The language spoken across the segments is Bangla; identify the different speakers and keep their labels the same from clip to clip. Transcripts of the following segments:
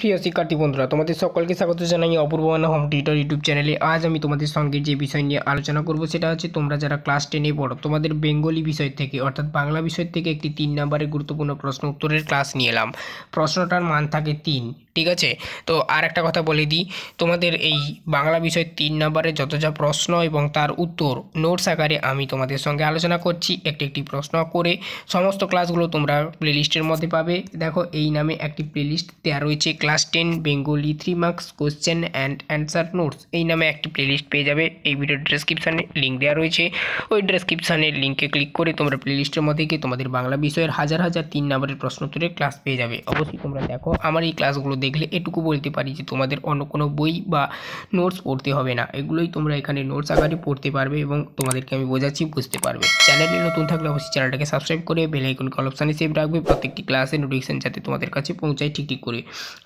Speaker 1: প্রিয় শিক্ষার্থী বন্ধুরা, তোমাদের সকলকে স্বাগত জানাই অপূর্ব বাংলা হোম টিউটর ইউটিউব চ্যানেলে। আজ আমি তোমাদের সঙ্গে যে বিষয় নিয়ে আলোচনা করব সেটা হচ্ছে তোমরা যারা ক্লাস 10-এ পড়ো তোমাদের বেঙ্গলি বিষয় থেকে অর্থাৎ বাংলা বিষয় থেকে একটি 3 নম্বরের গুরুত্বপূর্ণ প্রশ্ন উত্তরের ক্লাস নিয়ে এলাম। প্রশ্নটার মান থাকে 3, ঠিক আছে। তো আর একটা কথা বলে দিই, তোমাদের এই বাংলা বিষয় 3 নম্বরের যত যা প্রশ্ন এবং তার উত্তর নোটস আকারে আমি তোমাদের সঙ্গে আলোচনা করছি একটি একটি প্রশ্ন করে। সমস্ত ক্লাসগুলো তোমরা প্লেলিস্টের মধ্যে পাবে। দেখো, এই নামে একটি প্লেলিস্ট দেওয়া রয়েছে, class 10 Bengali 3 marks question and answer notes. এই নামে একটি প্লেলিস্ট পেয়ে যাবে। এই ভিডিওর ডেসক্রিপশানে লিঙ্ক দেওয়া রয়েছে, ওই ডেসক্রিপশানের লিঙ্কে ক্লিক করে তোমরা প্লেলিস্টের মধ্যে গিয়ে তোমাদের বাংলা বিষয়ের হাজার হাজার 3 নম্বরের প্রশ্ন উত্তরের ক্লাস পেয়ে যাবে। অবশ্যই তোমরা দেখো, আমার এই ক্লাসগুলো দেখলে এটুকু বলতে পারি যে তোমাদের অন্য কোনো বই বা নোটস পড়তে হবে না, এগুলোই তোমরা এখানে নোটস আকারে পড়তে পারবে এবং তোমাদেরকে আমি বোঝাচ্ছি, বুঝতে পারবে। চ্যানেলে নতুন থাকলে অবশ্যই চ্যানেলটাকে সাবস্ক্রাইব করে বেল আইকন কল অপশানে সেভ রাখবে, প্রত্যেকটি ক্লাসের নোটিফিকেশন যাতে তোমাদের কাছে পৌঁছায় ঠিক করে।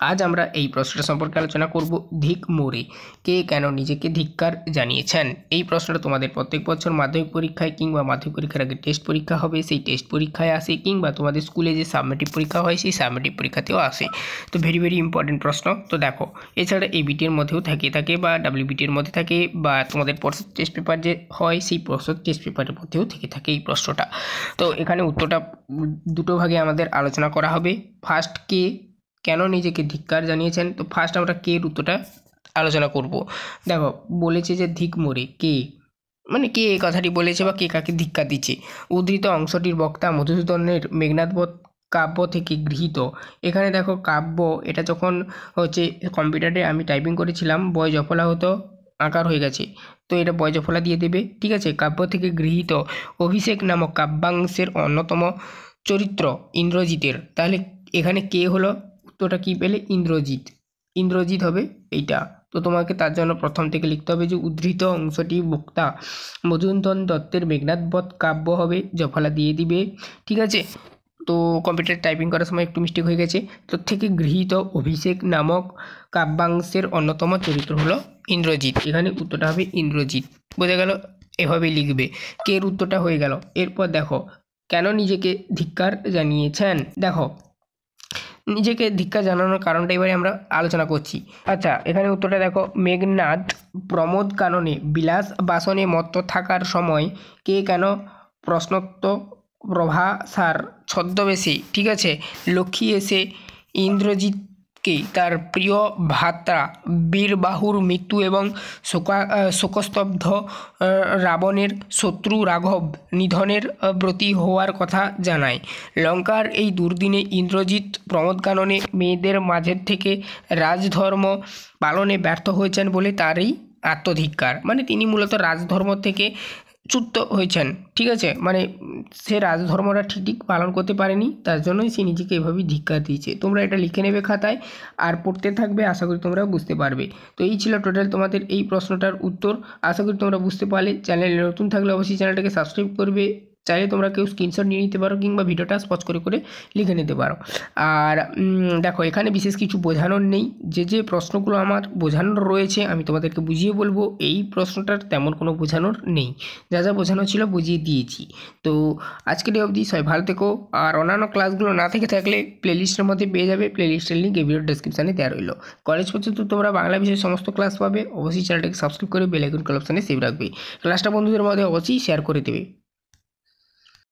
Speaker 1: আজ আমরা এই প্রশ্নটা সম্পর্কে আলোচনা করব, ধিক মোরে কে কেন নিজেকে ধিক্কার জানিয়েছেন। এই প্রশ্নটা তোমাদের প্রত্যেক বছর মাধ্যমিক পরীক্ষায় কিংবা মাধ্যমিক পরীক্ষার আগে টেস্ট পরীক্ষা হবে, সেই টেস্ট পরীক্ষায় আসে, কিংবা তোমাদের স্কুলে যে সাবমিটিভ পরীক্ষা হয় সেই সাবমিটিভ পরীক্ষাতেও আসে। তো ভেরি ভেরি ইম্পর্টেন্ট প্রশ্ন। তো দেখো, এছাড়া এই বিটির মধ্যেও থাকে বা ডাব্লিউবিটির মধ্যে থাকে, বা তোমাদের পর্ষদ টেস্ট পেপার যে হয় সেই পর্ষদ টেস্ট পেপারের মধ্যেও থাকে এই প্রশ্নটা। তো এখানে উত্তরটা দুটো ভাগে আমাদের আলোচনা করা হবে। ফার্স্ট, কে কেন নিজেকে ধিক্কার জানিয়েছেন। তো ফার্স্ট আমরা কে এর উত্তরটা আলোচনা করব। দেখো, বলেছে যে ধিক মোরে কে, মানে কে এই কথাটি বলেছে বা কে কাকে ধিক্কার দিচ্ছে। উদ্ধৃত অংশটির বক্তা মধুসূদনের মেঘনাদবধ কাব্য থেকে গৃহীত। এখানে দেখো, কাব্য এটা যখন হচ্ছে কম্পিউটারে আমি টাইপিং করেছিলাম, বয় জফলা হতো, আকার হয়ে গেছে, তো এটা বয় জফলা দিয়ে দেবে, ঠিক আছে। কাব্য থেকে গৃহীত অভিষেক নামক কাব্যাংশের অন্যতম চরিত্র ইন্দ্রজিতের। তাহলে এখানে কে হলো, উত্তরটা কী পেলে, ইন্দ্রজিৎ। ইন্দ্রজিৎ হবে এইটা। তো তোমাকে তার জন্য প্রথম থেকে লিখতে হবে যে উদ্ধৃত অংশটি বক্তা মধুসূদন দত্তের মেঘনাদবধ কাব্য হবে, জফলা দিয়ে দিবে, ঠিক আছে। তো কম্পিউটার টাইপিং করার সময় একটু মিস্টেক হয়ে গেছে। তো থেকে গৃহীত অভিষেক নামক কাব্যাংশের অন্যতম চরিত্র হলো ইন্দ্রজিৎ। এখানে উত্তরটা হবে ইন্দ্রজিৎ। বোঝা গেল, এভাবেই লিখবে। কের উত্তরটা হয়ে গেল। এরপর দেখো, কেন নিজেকে ধিক্কার জানিয়েছেন। দেখো, নিজেকে ধিক্কার জানানোর কারণটা এবারে আমরা আলোচনা করছি। আচ্ছা, এখানে উত্তরটা দেখো, মেঘনাদ প্রমোদ কাননে বিলাস বাসনে মত্ত থাকার সময় কে কেন প্রশ্নোত্ত প্রভাসার ছদ্মবেশে, ঠিক আছে, লক্ষ্মী এসে ইন্দ্রজিৎকে তার প্রিয় ভ্রাতা বীরবাহুর মৃত্যু এবং শোকস্তব্ধ রাবণের শত্রু রাঘব নিধনের ব্রতী হওয়ার কথা জানায়। লঙ্কার এই দুর্দিনে ইন্দ্রজিৎ প্রমোদকাননে মেয়েদের মাঝের থেকে রাজধর্ম পালনে ব্যর্থ হয়েছেন বলে তারই আত্মধিক্কার। মানে তিনি মূলত রাজধর্ম থেকে চ্যুত হয়েছেন, ঠিক আছে। মানে সে রাজধর্মটা ঠিক পালন করতে পারেনি, তার জন্যই সে নিজেকে এভাবেই ধিক্কার দিয়েছে। তোমরা এটা লিখে নেবে খাতায় আর পড়তে থাকবে, আশা করি তোমরা বুঝতে পারবে। তো এই ছিল টোটাল তোমাদের এই প্রশ্নটার উত্তর। আশা করি তোমরা বুঝতে পারলে। চ্যানেলে নতুন থাকলে অবশ্যই চ্যানেলটাকে সাবস্ক্রাইব করবে। চাইলে তোমরা কেউ স্ক্রিনশট নিয়ে নিতে পারো কিংবা ভিডিওটা স্পষ্ট করে লিখে নিতে পারো। আর দেখো, এখানে বিশেষ কিছু বোঝানোর নেই, যে প্রশ্নগুলো আমার বোঝানোর রয়েছে আমি তোমাদেরকে বুঝিয়ে বলবো। এই প্রশ্নটার তেমন কোনো বোঝানোর নেই, যা যা বোঝানো ছিল বুঝিয়ে দিয়েছি। তো আজকের এই অবধি, সবাই ভালো থেকো। আর অন্যান্য ক্লাসগুলো না থেকে থাকলে প্লেলিস্টের মধ্যে পেয়ে যাবে, প্লেলিস্টের লিঙ্ক এই ভিডিওর ডেসক্রিপশানে দেওয়া রইলো। কলেজ পর্যন্ত তোমরা বাংলা বিষয়ের সমস্ত ক্লাস পাবে। অবশ্যই চ্যানেলটাকে সাবস্ক্রাইব করে বেল আইকন কল অপশানে সেভ রাখবে। ক্লাসটা বন্ধুদের মধ্যে অবশ্যই শেয়ার করে দেবে।